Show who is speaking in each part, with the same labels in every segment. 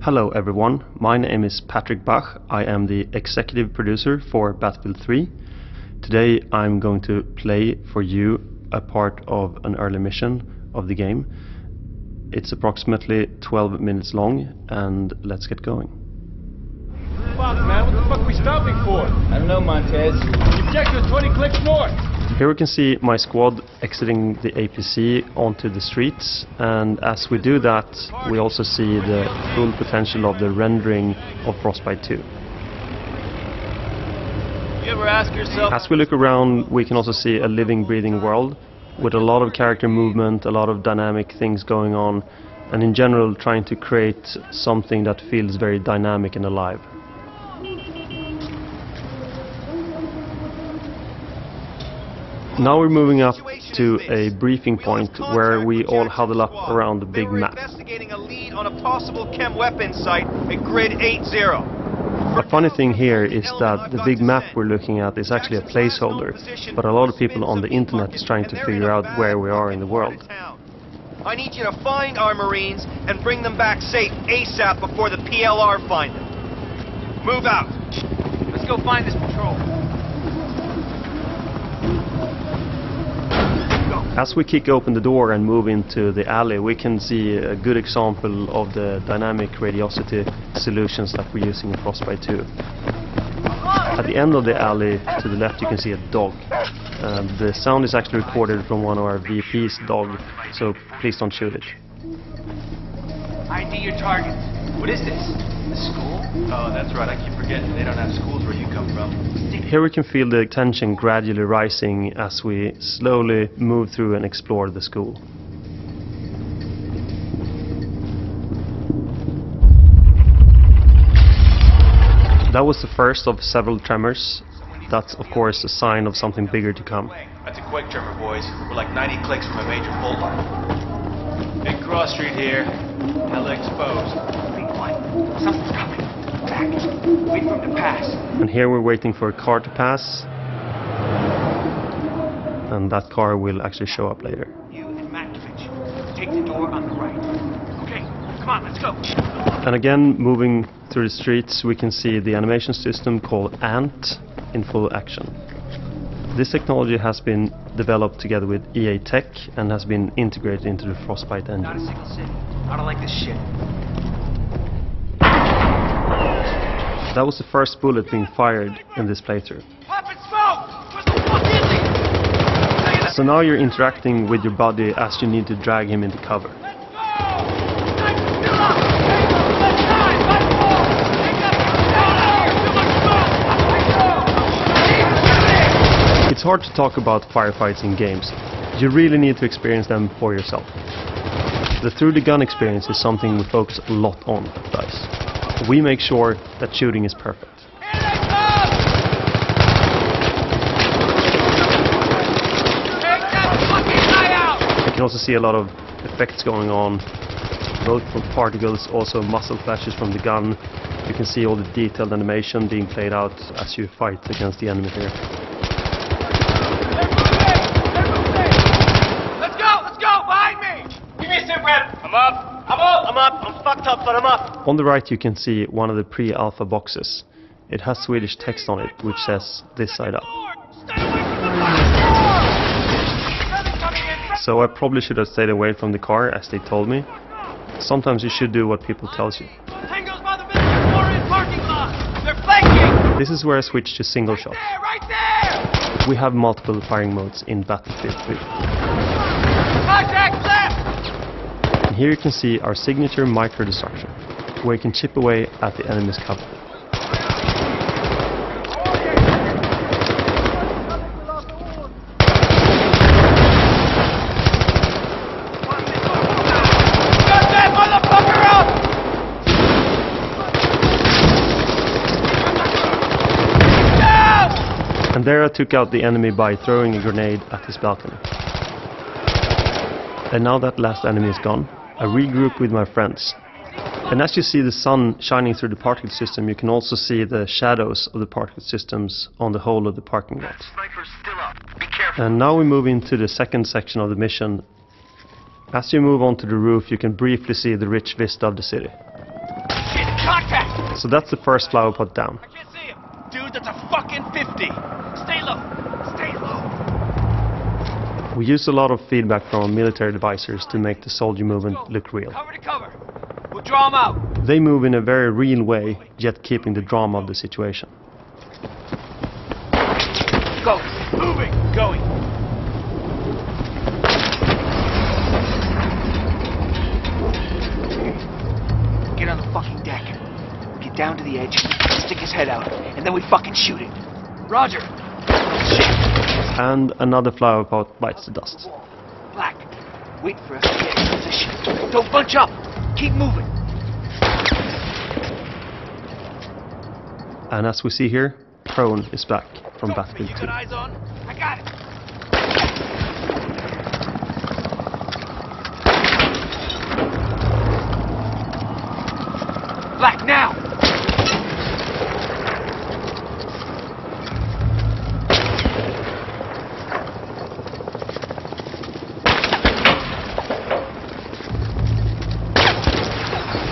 Speaker 1: Hello everyone, my name is Patrick Bach. I am the executive producer for Battlefield 3. Today I'm going to play for you a part of an early mission of the game. It's approximately 12 minutes long, and let's get going.
Speaker 2: Fuck, man, what the fuck are we stopping for?
Speaker 3: I don't know, Montez.
Speaker 2: The objective is 20 clicks north.
Speaker 1: Here we can see my squad exiting the APC onto the streets, and as we do that we also see the full potential of the rendering of Frostbite 2.
Speaker 3: You ever ask yourself...
Speaker 1: As we look around we can also see a living, breathing world with a lot of character movement, a lot of dynamic things going on, and in general trying to create something that feels very dynamic and alive. Now we're moving up to a briefing point where we all huddle up around the big map.
Speaker 3: Investigating a lead on a possible chem weapons site at grid 80.
Speaker 1: The funny thing here is that the big map we're looking at is actually a placeholder, but a lot of people on the internet is trying to figure out where we are in the world.
Speaker 3: I need you to find our Marines and bring them back safe ASAP before the PLR find them. Move out. Let's go find this patrol.
Speaker 1: As we kick open the door and move into the alley, we can see a good example of the dynamic radiosity solutions that we're using in Frostbite 2. At the end of the alley to the left you can see a dog. The sound is actually recorded from one of our VP's dog, so please don't shoot it.
Speaker 3: ID your target. What is this? The school? Oh, that's right. I keep forgetting they don't have schools where you come from.
Speaker 1: Here we can feel the tension gradually rising as we slowly move through and explore the school. That was the first of several tremors. That's of course a sign of something bigger to come.
Speaker 3: That's a quick tremor, boys. We're like 90 clicks from a major fault line. Big cross street here. Hella exposed. Something's coming. Back. Wait for him to pass.
Speaker 1: And here we're waiting for a car to pass. And that car will actually show up later.
Speaker 3: You and Matkovich. Take the door on the right. Okay, come on, let's go.
Speaker 1: And again, moving through the streets, we can see the animation system called ANT in full action. This technology has been developed together with EA Tech and has been integrated into the Frostbite engine.
Speaker 3: Not a single city. I don't like this shit.
Speaker 1: That was the first bullet being fired in this playthrough.
Speaker 3: Poppin' smoke! Where the fuck is he?
Speaker 1: So now you're interacting with your buddy as you need to drag him into cover. It's hard to talk about firefights in games. You really need to experience them for yourself. The through the gun experience is something we focus a lot on at DICE. We make sure that shooting is perfect. You can also see a lot of effects going on, both from particles, also muzzle flashes from the gun. You can see all the detailed animation being played out as you fight against the enemy here.
Speaker 3: Let's go, behind me! Give me a sit rep. I'm up. I'm fucked up, but I'm up.
Speaker 1: On the right you can see one of the pre-alpha boxes. It has Swedish text on it which says "this side up." So I probably should have stayed away from the car as they told me. Sometimes you should do what people tell you.
Speaker 3: Tango's by the Mr. Warren parking lot. They're flanking.
Speaker 1: This is where I switch to single shot.
Speaker 3: There, right there.
Speaker 1: We have multiple firing modes in Battlefield 3.
Speaker 3: Contact left.
Speaker 1: And here you can see our signature micro-destruction, where you can chip away at the enemy's cover.
Speaker 3: Shut that motherfucker up! No!
Speaker 1: And there I took out the enemy by throwing a grenade at his balcony. And now that last enemy is gone, I regroup with my friends. And as you see the sun shining through the particle system, you can also see the shadows of the particle systems on the whole of the parking lot.
Speaker 3: Sniper's still up. Be careful.
Speaker 1: And now we move into the second section of the mission. As you move onto the roof, you can briefly see the rich vista of the city.
Speaker 3: Shit! Contact!
Speaker 1: So that's the first flower pot down.
Speaker 3: I can't see him. Dude, that's a fucking 50. Stay low. Stay low.
Speaker 1: We use a lot of feedback from military advisors to make the soldier movement look real.
Speaker 3: Cover to cover. We'll draw him out.
Speaker 1: They move in a very real way, yet keeping the drama of the situation.
Speaker 3: Go. Moving. Going. Get on the fucking deck. Get down to the edge, stick his head out, and then we fucking shoot it. Roger. Shit.
Speaker 1: And another flower pot bites the dust.
Speaker 3: Black, wait for us to get in position. Don't bunch up. Keep moving.
Speaker 1: And as we see here, Prone is back from Battlefield
Speaker 3: You
Speaker 1: 2.
Speaker 3: got eyes on? I got it. Black, now!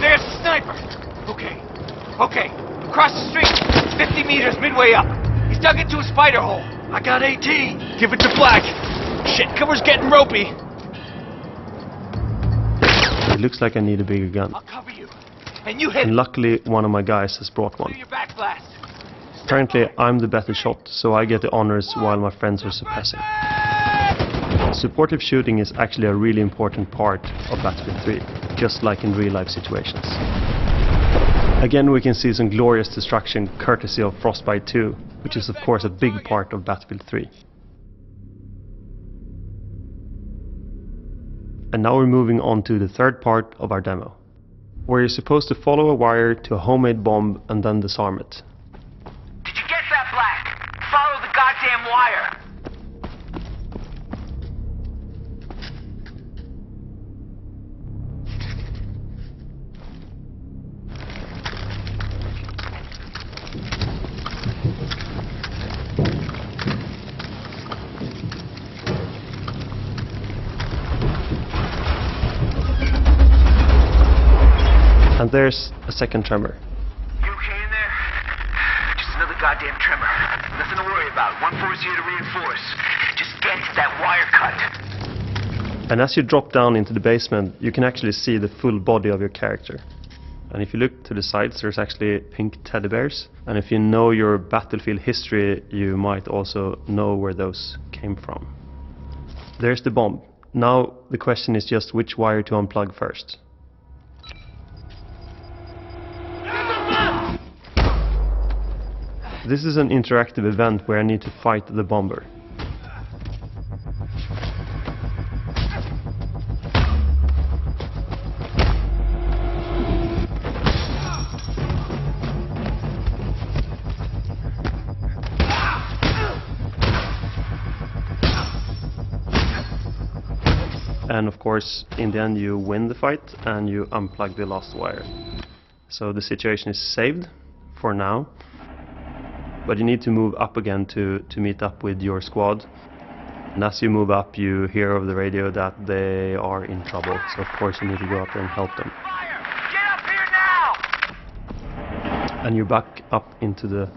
Speaker 3: There's the sniper! Okay. Okay. Across the street. 50 meters midway up. He's dug into a spider hole. I got 18. Give it to Black. Shit, cover's getting ropey.
Speaker 1: It looks like I need a bigger gun.
Speaker 3: I'll cover you. And you hit
Speaker 1: And
Speaker 3: him.
Speaker 1: luckily, one of my guys has brought
Speaker 3: Do
Speaker 1: one.
Speaker 3: your back blast.
Speaker 1: Apparently, I'm the better shot, so I get the honors while my friends are suppressing. Supportive shooting is actually a really important part of Battlefield 3, just like in real-life situations. Again, we can see some glorious destruction courtesy of Frostbite 2, which is of course a big part of Battlefield 3. And now we're moving on to the third part of our demo, where you're supposed to follow a wire to a homemade bomb and then disarm it.
Speaker 3: Did you get that, Black? Follow the goddamn wire.
Speaker 1: And there's a second tremor.
Speaker 3: You okay in there? Just another goddamn tremor. Nothing to worry about. 1-4's here to reinforce. Just get that wire cut.
Speaker 1: And as you drop down into the basement, you can actually see the full body of your character. And if you look to the sides, there's actually pink teddy bears. And if you know your Battlefield history, you might also know where those came from. There's the bomb. Now the question is just which wire to unplug first. This is an interactive event where I need to fight the bomber. And of course, in the end you win the fight and you unplug the last wire. So the situation is saved for now. But you need to move up again to meet up with your squad. And as you move up, you hear over the radio that they are in trouble. So of course you need to go up there and help them.
Speaker 3: Fire! Get up here now!
Speaker 1: And you're back up into the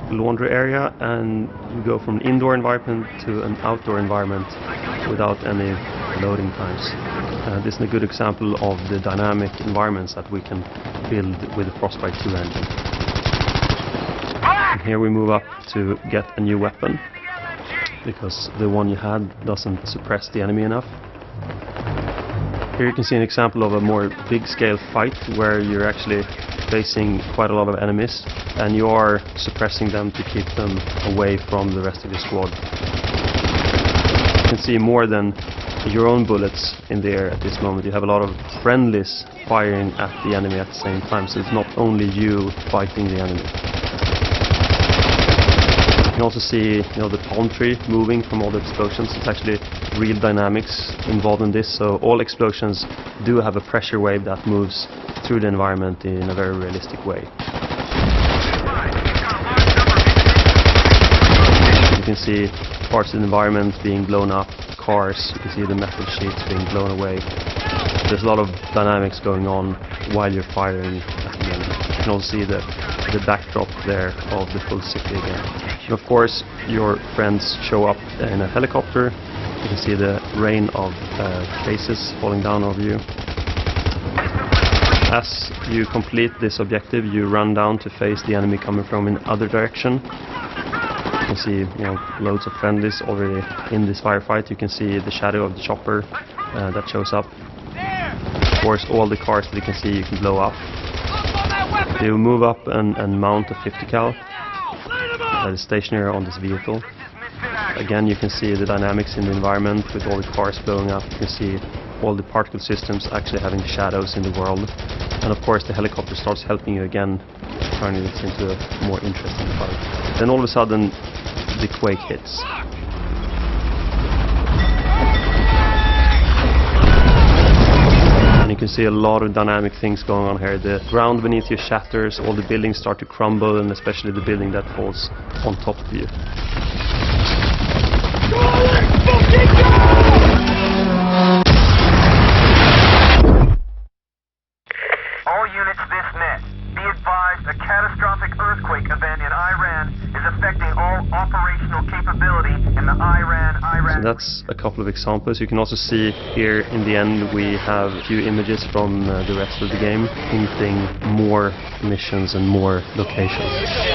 Speaker 1: laundry area, and you go from an indoor environment to an outdoor environment without any loading times. This is a good example of the dynamic environments that we can build with the Frostbite 2 engine. And here we move up to get a new weapon, because the one you had doesn't suppress the enemy enough. Here you can see an example of a more big-scale fight where you're actually facing quite a lot of enemies and you are suppressing them to keep them away from the rest of your squad. You can see more than your own bullets in the air at this moment. You have a lot of friendlies firing at the enemy at the same time, so it's not only you fighting the enemy. You can also see, the palm tree moving from all the explosions. It's actually real dynamics involved in this, so all explosions do have a pressure wave that moves through the environment in a very realistic way. You can see parts of the environment being blown up, cars, you can see the metal sheets being blown away. There's a lot of dynamics going on while you're firing at the enemy. can also see the backdrop there of the full city again. And of course, your friends show up in a helicopter. You can see the rain of cases falling down over you. As you complete this objective, you run down to face the enemy coming from in other direction. You can see, loads of friendlies already in this firefight. You can see the shadow of the chopper that shows up. Of course, all the cars that you can see, you can blow up. You move up and mount a 50 cal that is stationary on this vehicle. Again, you can see the dynamics in the environment with all the cars blowing up. You can see all the particle systems actually having shadows in the world. And of course, the helicopter starts helping you again, turning this into a more interesting fight. Then all of a sudden, the quake hits. And you can see a lot of dynamic things going on here. The ground beneath you shatters, all the buildings start to crumble, and especially the building that falls on top of you.
Speaker 4: All units this net. Be advised, a catastrophic earthquake event in Iran is affecting all operational capability in the Iran.
Speaker 1: So that's a couple of examples. You can also see here in the end we have a few images from the rest of the game, hinting more missions and more locations.